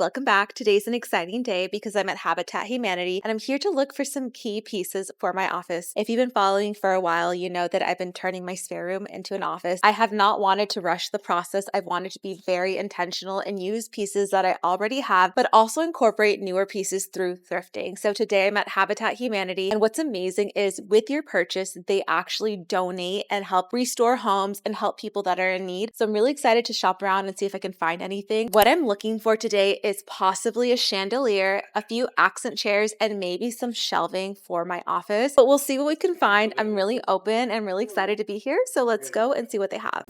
welcome back. Today's an exciting day because I'm at Habitat Humanity and I'm here to look for some key pieces for my office. If you've been following for a while, you know that I've been turning my spare room into an office. I have not wanted to rush the process. I've wanted to be very intentional and use pieces that I already have, but also incorporate newer pieces through thrifting. So today I'm at Habitat Humanity, and what's amazing is with your purchase, they actually donate and help restore homes and help people that are in need. So I'm really excited to shop around and see if I can find anything. What I'm looking for today is possibly a chandelier, a few accent chairs, and maybe some shelving for my office. But we'll see what we can find. I'm really open and really excited to be here. So let's go and see what they have.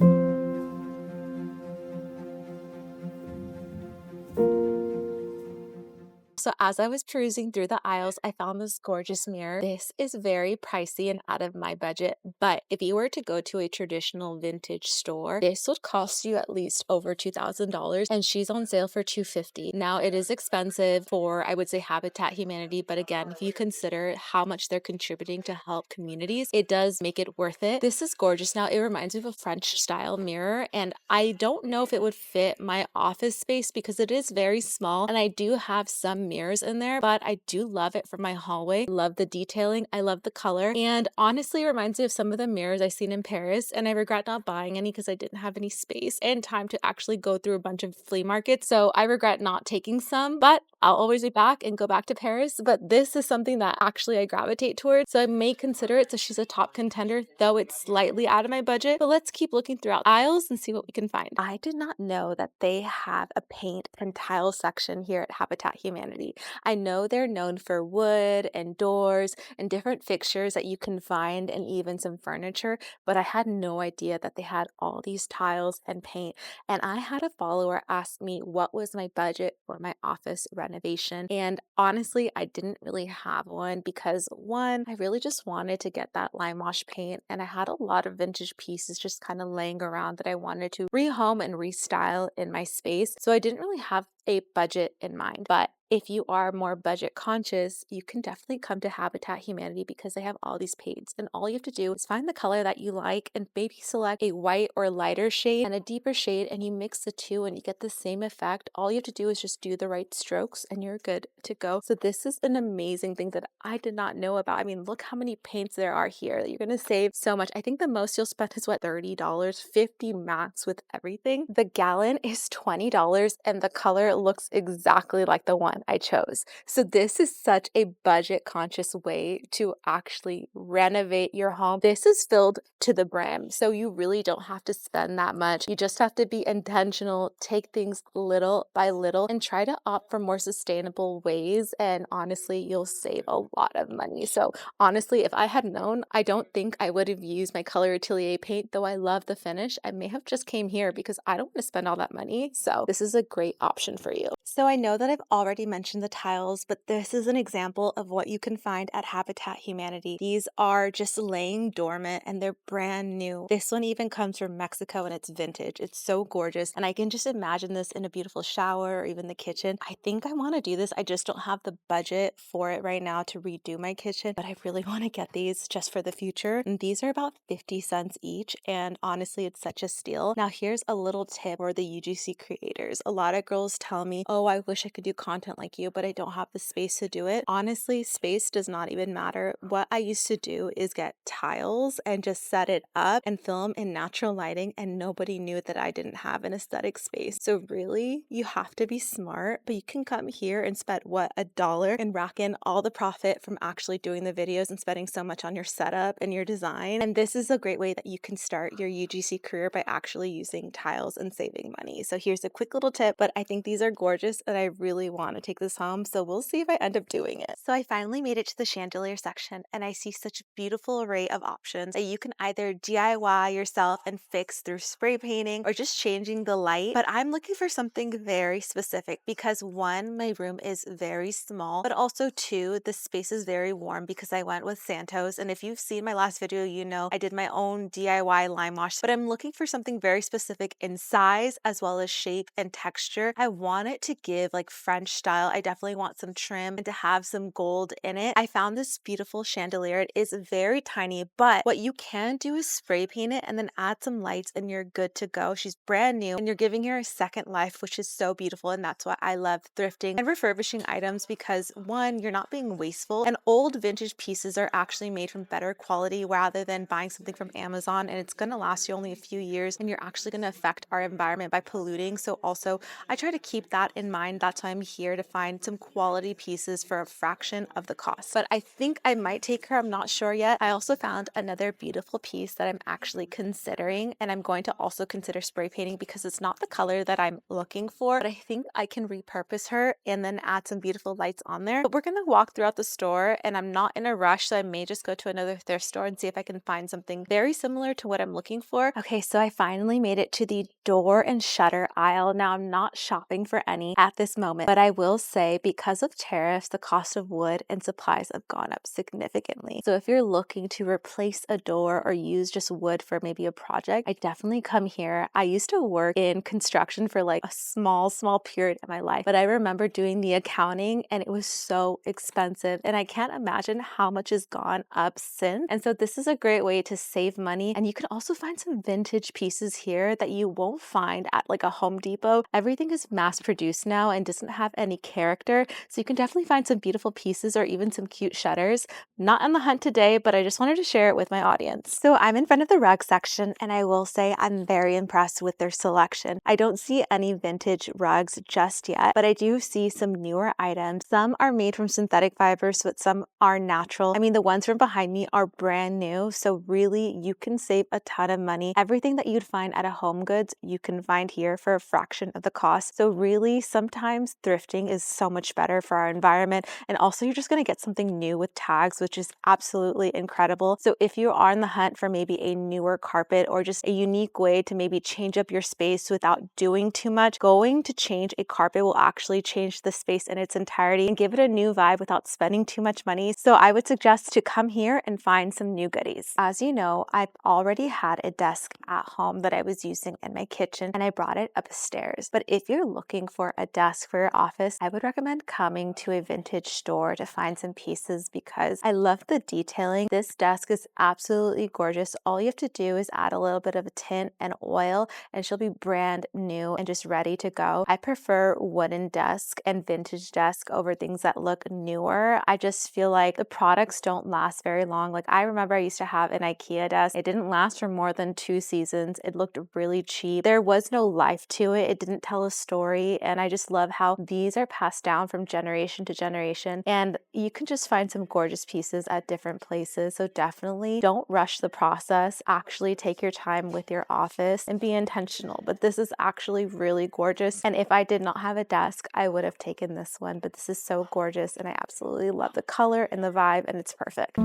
So as I was perusing through the aisles, I found this gorgeous mirror. This is very pricey and out of my budget, but if you were to go to a traditional vintage store, this would cost you at least over $2,000, and she's on sale for $250. Now it is expensive for, I would say, Habitat Humanity, but again, if you consider how much they're contributing to help communities, it does make it worth it. This is gorgeous. Now it reminds me of a French style mirror, and I don't know if it would fit my office space because it is very small, and I do have some mirrors in there, but I do love it for my hallway. Love the detailing. I love the color, and honestly it reminds me of some of the mirrors I've seen in Paris, and I regret not buying any because I didn't have any space and time to actually go through a bunch of flea markets. So I regret not taking some, but I'll always be back and go back to Paris. But this is something that actually I gravitate towards, so I may consider it. So she's a top contender, though it's slightly out of my budget, but let's keep looking throughout aisles and see what we can find. I did not know that they have a paint and tile section here at Habitat Humanity. I know they're known for wood and doors and different fixtures that you can find, and even some furniture, but I had no idea that they had all these tiles and paint. And I had a follower ask me what was my budget for my office renovation, and honestly I didn't really have one because one, I really just wanted to get that lime wash paint, and I had a lot of vintage pieces just kind of laying around that I wanted to rehome and restyle in my space, so I didn't really have a budget in mind. But if you are more budget conscious, you can definitely come to Habitat Humanity because they have all these paints, and all you have to do is find the color that you like and maybe select a white or lighter shade and a deeper shade, and you mix the two and you get the same effect. All you have to do is just do the right strokes and you're good to go. So this is an amazing thing that I did not know about. I mean, look how many paints there are here that you're going to save so much. I think the most you'll spend is what, $30, $50 max with everything. The gallon is $20 and the color looks exactly like the one I chose. So this is such a budget conscious way to actually renovate your home. This is filled to the brim, so you really don't have to spend that much. You just have to be intentional, take things little by little, and try to opt for more sustainable ways, and honestly you'll save a lot of money. So honestly, if I had known, I don't think I would have used my Color Atelier paint, though I love the finish. I may have just came here because I don't want to spend all that money, so this is a great option for you. So I know that I've already mentioned the tiles, but this is an example of what you can find at Habitat Humanity. These are just laying dormant and they're brand new. This one even comes from Mexico and it's vintage. It's so gorgeous, and I can just imagine this in a beautiful shower or even the kitchen. I think I want to do this. I just don't have the budget for it right now to redo my kitchen, but I really want to get these just for the future. And these are about 50 cents each, and honestly it's such a steal. Now here's a little tip for the UGC creators. A lot of girls tell me, oh, I wish I could do content like you, but I don't have the space to do it. Honestly, space does not even matter. What I used to do is get tiles and just set it up and film in natural lighting, and nobody knew that I didn't have an aesthetic space. So really, you have to be smart, but you can come here and spend what, $1 and rack in all the profit from actually doing the videos and spending so much on your setup and your design. And this is a great way that you can start your UGC career by actually using tiles and saving money. So here's a quick little tip, but I think these are gorgeous and I really want to take this home, so we'll see if I end up doing it. So I finally made it to the chandelier section, and I see such a beautiful array of options that you can either DIY yourself and fix through spray painting or just changing the light. But I'm looking for something very specific because one, my room is very small, but also two, the space is very warm because I went with Santos. And if you've seen my last video, you know I did my own DIY lime wash, but I'm looking for something very specific in size as well as shape and texture. I want it to to give like French style. I definitely want some trim and to have some gold in it. I found this beautiful chandelier. It is very tiny, but what you can do is spray paint it and then add some lights and you're good to go. She's brand new and you're giving her a second life, which is so beautiful. And that's why I love thrifting and refurbishing items, because one, you're not being wasteful, and old vintage pieces are actually made from better quality rather than buying something from Amazon and it's going to last you only a few years and you're actually going to affect our environment by polluting. So also I try to keep that in mind. That's why I'm here, to find some quality pieces for a fraction of the cost. But I think I might take her, I'm not sure yet. I also found another beautiful piece that I'm actually considering, and I'm going to also consider spray painting because it's not the color that I'm looking for, but I think I can repurpose her and then add some beautiful lights on there. But we're going to walk throughout the store and I'm not in a rush, so I may just go to another thrift store and see if I can find something very similar to what I'm looking for. Okay, so I finally made it to the door and shutter aisle. Now I'm not shopping for any at this moment, but I will say because of tariffs, the cost of wood and supplies have gone up significantly. So if you're looking to replace a door or use just wood for maybe a project, I definitely come here. I used to work in construction for like a small period of my life, but I remember doing the accounting and it was so expensive and I can't imagine how much has gone up since. And so this is a great way to save money, and you can also find some vintage pieces here that you won't find at like a Home Depot. Everything is mass produced now and doesn't have any character, so you can definitely find some beautiful pieces or even some cute shutters. Not on the hunt today, but I just wanted to share it with my audience. So I'm in front of the rug section and I will say I'm very impressed with their selection. I don't see any vintage rugs just yet, but I do see some newer items. Some are made from synthetic fibers, but some are natural. I mean, the ones from behind me are brand new, so really you can save a ton of money. Everything that you'd find at a Home Goods, you can find here for a fraction of the cost. So really, sometimes thrifting is so much better for our environment, and also you're just going to get something new with tags, which is absolutely incredible. So if you are on the hunt for maybe a newer carpet or just a unique way to maybe change up your space without doing too much, going to change a carpet will actually change the space in its entirety and give it a new vibe without spending too much money. So I would suggest to come here and find some new goodies. As you know, I've already had a desk at home that I was using in my kitchen and I brought it upstairs. But if you're looking for a desk for your office, I would recommend coming to a vintage store to find some pieces because I love the detailing. This desk is absolutely gorgeous. All you have to do is add a little bit of a tint and oil and she'll be brand new and just ready to go. I prefer wooden desk and vintage desk over things that look newer. I just feel like the products don't last very long. Like I remember I used to have an IKEA desk. It didn't last for more than 2 seasons. It looked really cheap. There was no life to it. It didn't tell a story. And I just love how these are passed down from generation to generation. And you can just find some gorgeous pieces at different places. So definitely don't rush the process. Actually take your time with your office and be intentional. But this is actually really gorgeous. And if I did not have a desk, I would have taken this one. But this is so gorgeous and I absolutely love the color and the vibe and it's perfect.